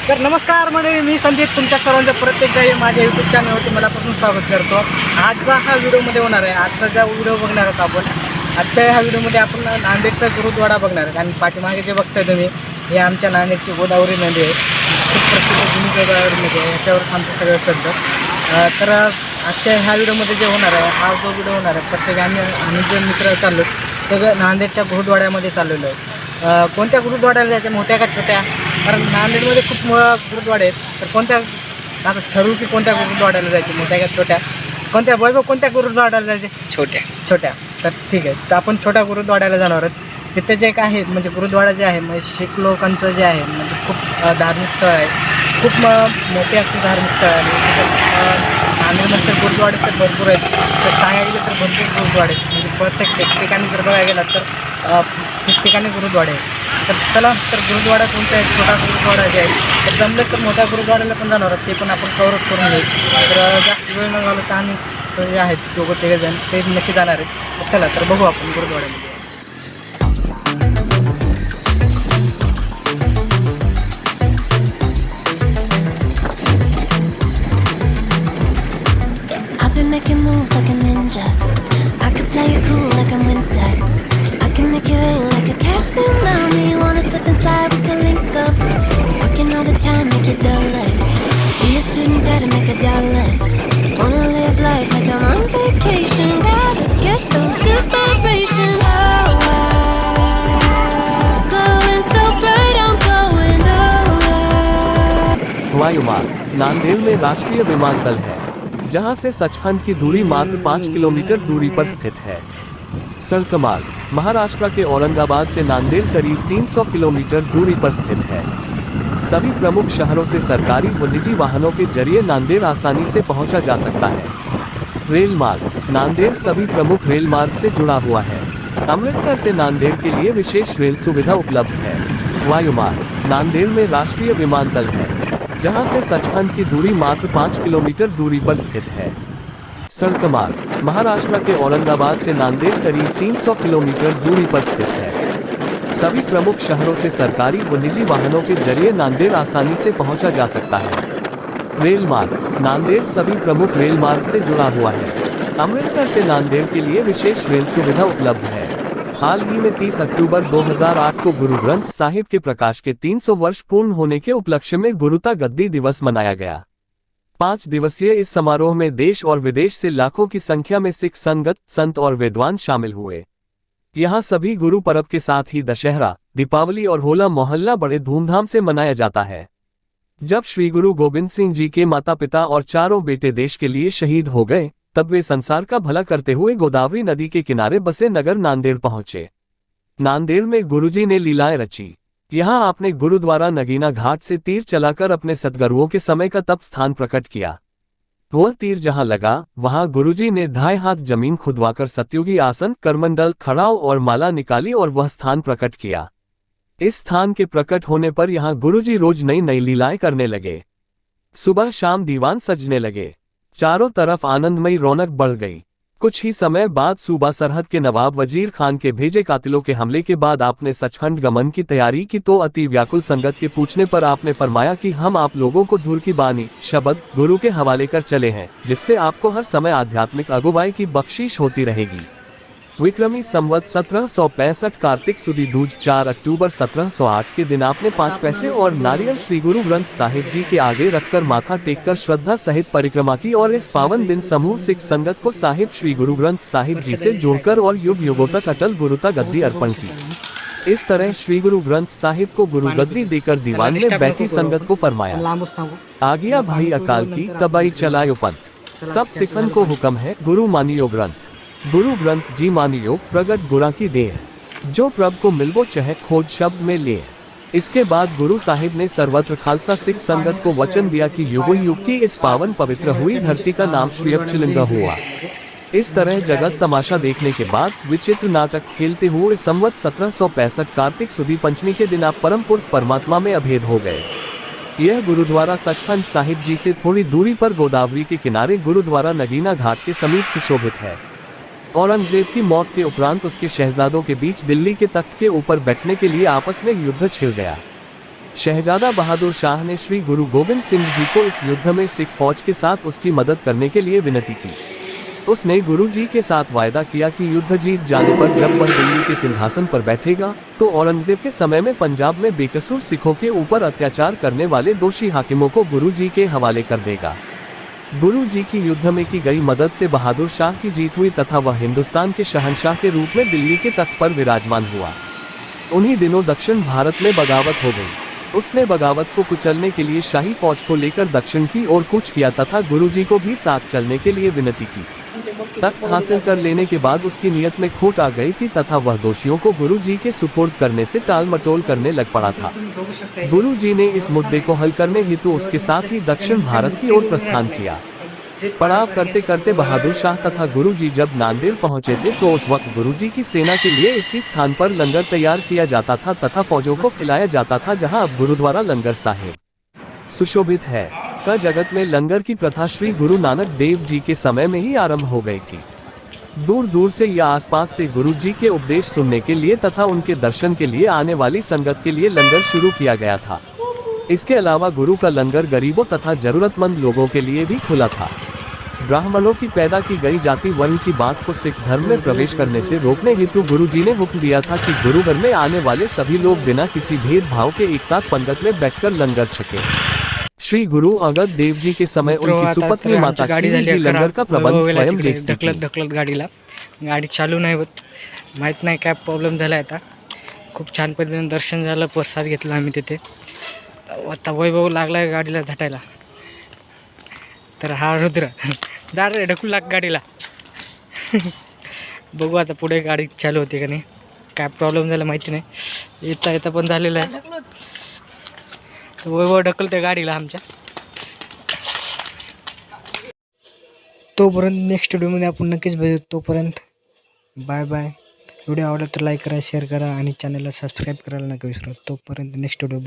तर नमस्कार मंडळी, मी संदीप तुमच्या सर्वांचं प्रत्येकदा माझ्या यूट्यूब चॅनलवरती मनापासून स्वागत करतो. आजचा हा व्हिडिओमध्ये होणार आहे. आजचा ज्या व्हिडिओ बघणार आहोत आपण, आजच्या ह्या व्हिडिओमध्ये आपण नांदेडचा गुरुद्वारा बघणार आहोत. आणि पाठीमागे जे बघताय तुम्ही, हे आमच्या नांदेडची गोदावरी नदी आहे. खूप प्रसिद्ध जुनी गोदावरी नदी आहे. याच्यावरच आमचं सगळं चालतं. तर आजच्या ह्या व्हिडिओमध्ये जे होणार आहे, हा जो व्हिडिओ होणार आहे, प्रत्येकाने आम्ही जे मित्र चाललो तर नांदेडच्या गुरुद्वाड्यामध्ये चाललेलो आहे. कोणत्या गुरुद्वाड्याला जायचं, मोठ्या का छोट्या? कारण नांदेडमध्ये खूप गुरुद्वारे आहेत. तर कोणत्या आता ठरवू की कोणत्या गुरुद्वाड्याला जायचे, मोठ्या का छोट्या? कोणत्या वैभव, कोणत्या गुरुद्वाड्याला जायचे? छोट्या. तर ठीक आहे, तर आपण छोट्या गुरुद्वाड्याला जाणार आहोत. तिथे जे काय आहे म्हणजे गुरुद्वारा जे आहे म्हणजे शीख लोकांचं जे आहे म्हणजे खूप धार्मिक स्थळ आहे. खूप मोठे असे धार्मिक स्थळ आहे. नांदेडमध्ये तर गुरुद्वारे तर भरपूर आहेत. तर सांगायला गेलं तर भरपूर गुरुद्वारे आहेत. म्हणजे प्रत्येक ठिकाणी जर बघायला गेलात तर ठिकठिकाणी गुरुद्वारे आहे. तर चला, तर गुरुद्वारा कोणता आहे, छोटा गुरुद्वारा जे आहे, तर जमलं तर मोठ्या गुरुद्वाऱ्याला पण जाणार आहोत. ते पण आपण कव्हर करून घेऊ. तर जास्त वेळ न झालं तर आम्ही सगळे आहेत दोघं तिघे जण ते नक्की जाणार आहेत. तर चला, तर बघू आपण गुरुद्वाऱ्यामध्ये. Making moves like a ninja. I could play it cool like I'm winter. I can make it rain like a cash tsunami. Wanna slip and slide, we can link up. Working all the time, make it duller. Be a student, try to make a dollar. Wanna live life like I'm on vacation. Gotta get those good vibrations. Oh, glowing so bright, I'm glowing so. वायुमार्ग Nanded में राष्ट्रीय विमानतल है, जहां से सचखंड की दूरी मात्र 5 kilometre दूरी पर स्थित है। सड़क मार्ग महाराष्ट्र के औरंगाबाद से नांदेड़ करीब 300 किलोमीटर दूरी पर स्थित है। सभी प्रमुख शहरों से सरकारी व निजी वाहनों के जरिए नांदेड़ आसानी से पहुंचा जा सकता है। रेल मार्ग नांदेड़ सभी प्रमुख रेल मार्ग से जुड़ा हुआ है। अमृतसर से नांदेड़ के लिए विशेष रेल सुविधा उपलब्ध है। वायुमार्ग नांदेड़ में राष्ट्रीय विमानतल है, जहां से सचखंड की दूरी मात्र 5 किलोमीटर दूरी पर स्थित है। सड़क मार्ग महाराष्ट्र के औरंगाबाद से नांदेड़ करीब 300 किलोमीटर दूरी पर स्थित है। सभी प्रमुख शहरों से सरकारी व निजी वाहनों के जरिए नांदेड़ आसानी से पहुंचा जा सकता है। रेल मार्ग नांदेड़ सभी प्रमुख रेल मार्ग से जुड़ा हुआ है। अमृतसर से नांदेड़ के लिए विशेष रेल सुविधा उपलब्ध है। हाल ही में 30 अक्टूबर 2008 को गुरु ग्रंथ साहिब के प्रकाश के 300 वर्ष पूर्ण होने के उपलक्ष्य में गुरुता गद्दी दिवस मनाया गया। 5 दिवसीय इस समारोह में देश और विदेश से लाखों की संख्या में सिख संगत, संत और विद्वान शामिल हुए। यहाँ सभी गुरु पर्व के साथ ही दशहरा, दीपावली और होला मोहल्ला बड़े धूमधाम से मनाया जाता है। जब श्री गुरु गोविंद सिंह जी के माता पिता और चारों बेटे देश के लिए शहीद हो गए, तब वे संसार का भला करते हुए गोदावरी नदी के किनारे बसे नगर नांदेड़ पहुंचे। नांदेड़ में गुरुजी ने लीलाएं रची। यहाँ आपने गुरुद्वारा नगीना घाट से तीर चलाकर अपने सतगुरुओं के समय का तप स्थान प्रकट किया। वह तीर जहां लगा, वहां गुरुजी ने 2.5 हाथ जमीन खुदवाकर सतयुगी आसन, करमंडल, खड़ाव और माला निकाली और वह स्थान प्रकट किया। इस स्थान के प्रकट होने पर यहाँ गुरुजी रोज नई नई लीलाएं करने लगे। सुबह शाम दीवान सजने लगे। चारों तरफ आनंदमयी रौनक बढ़ गई। कुछ ही समय बाद सूबा सरहद के नवाब वजीर खान के भेजे कातिलों के हमले के बाद आपने सचखंड गमन की तैयारी की, तो अति व्याकुल संगत के पूछने पर आपने फरमाया कि हम आप लोगों को धुर की बानी शब्द गुरु के हवाले कर चले हैं, जिससे आपको हर समय आध्यात्मिक अगुवाई की बख्शीश होती रहेगी। विक्रमी संवत 1765 कार्तिक सुदी दूज 4 अक्टूबर 1708 के दिन आपने 5 पैसे और नारियल श्री गुरु ग्रंथ साहिब जी के आगे रखकर माथा टेककर श्रद्धा सहित परिक्रमा की और इस पावन दिन समूह सिख संगत को साहिब श्री गुरु ग्रंथ साहिब जी से जोड़कर और युग युगों तक अटल गुरुता गद्दी अर्पण की। इस तरह श्री गुरु ग्रंथ साहिब को गुरु गद्दी देकर दीवान ने बैठी संगत को फरमाया, आ गया भाई अकाल की तबाई चलायो पंथ, सब सिखन को हुक्म है गुरु मानियो ग्रंथ। गुरु ग्रंथ जी मानियो प्रगट गुरा की देह, जो प्रभ को मिलबो चहे खोज शब्द में ले। इसके बाद गुरु साहिब ने सर्वत्र खालसा सिख संगत को वचन दिया कि युगो युग की इस पावन पवित्र हुई धरती का नाम श्री अक्षलिंगा हुआ। इस तरह जगत तमाशा देखने के बाद विचित्र नाटक खेलते हुए संवत 1765 कार्तिक सुदी पंचमी के दिन आप परम पुरुष परमात्मा में अभेद हो गए। यह गुरुद्वारा सचखंड साहिब जी से थोड़ी दूरी पर गोदावरी के किनारे गुरुद्वारा नगीना घाट के समीप सुशोभित है। औरंगजेब की मौत के उपरांत उसके शहजादों के बीच दिल्ली के तख्त के ऊपर बैठने के लिए आपस में युद्ध छिड़ गया। शहजादा बहादुर शाह ने श्री गुरु गोविंद सिंह जी को इस युद्ध में सिख फौज के साथ उसकी मदद करने के लिए विनती की। उसने गुरु जी के साथ वायदा किया कि युद्ध जीत जाने पर जब वह दिल्ली के सिंहासन पर बैठेगा तो औरंगजेब के समय में पंजाब में बेकसूर सिखों के ऊपर अत्याचार करने वाले दोषी हाकिमों को गुरु जी के हवाले कर देगा। गुरु जी की युद्ध में की गई मदद से बहादुर शाह की जीत हुई तथा वह हिंदुस्तान के शहंशाह के रूप में दिल्ली के तख्त पर विराजमान हुआ। उन्हीं दिनों दक्षिण भारत में बगावत हो गई। उसने बगावत को कुचलने के लिए शाही फौज को लेकर दक्षिण की ओर कूच किया तथा गुरु जी को भी साथ चलने के लिए विनती की। तख्त हासिल कर लेने के बाद उसकी नियत में खोट आ गई थी तथा वह दोषियों को गुरु जी के सुपुर्द करने से टाल मटोल करने लग पड़ा था। गुरु जी ने इस मुद्दे को हल करने हेतु उसके साथ ही दक्षिण भारत की ओर प्रस्थान किया। पड़ाव करते करते बहादुर शाह तथा गुरु जी जब नांदेड़ पहुंचे थे तो उस वक्त गुरु जी की सेना के लिए इसी स्थान पर लंगर तैयार किया जाता था तथा फौजों को खिलाया जाता था, जहां अब गुरुद्वारा लंगर साहिब सुशोभित है। का जगत में लंगर की प्रथा श्री गुरु नानक देव जी के समय में ही आरंभ हो गई थी। दूर दूर से या आसपास से गुरु जी के उपदेश सुनने के लिए तथा उनके दर्शन के लिए आने वाली संगत के लिए लंगर शुरू किया गया था। इसके अलावा गुरु का लंगर गरीबों तथा जरूरतमंद लोगों के लिए भी खुला था। ब्राह्मणों की पैदा की गई जाति वर्ण की बात को सिख धर्म में प्रवेश करने से रोकने हेतु गुरु जी ने हुक्म दिया था कि गुरुघर में आने वाले सभी लोग बिना किसी भेदभाव के एक साथ पंगत में बैठकर लंगर छके। श्री गुरु अंगद देव जी के समय उनकी सुपत्नी माता खीरी जी लंगर का प्रबंध स्वयं देखती थी। ढकलत गाडीला गाडी चालू नाही होत, माहीत नाही काय प्रॉब्लेम झाला आता। खूप छान पद्धतीने दर्शन झालं, प्रसाद घेतला आम्ही तिथे। आता वैभव लागला गाडीला झटायला, तर हा रुद्र जा रे ढकलू लाग गाडीला। बघू आता पुढे गाडी चालू होते का नाही, काय प्रॉब्लेम झाला माहिती नाही। येता येता पण झालेलं आहे, वैभव ढकलते गाडीला आमच्या। तोपर्यंत नेक्स्ट व्हिडिओमध्ये आपण नक्कीच भेटू। तोपर्यंत बाय बाय। व्हिडिओ आवडला तर लाईक करा, शेअर करा आणि चॅनलला सबस्क्राईब करायला नका विसरू। तोपर्यंत नेक्स्ट व्हिडिओ।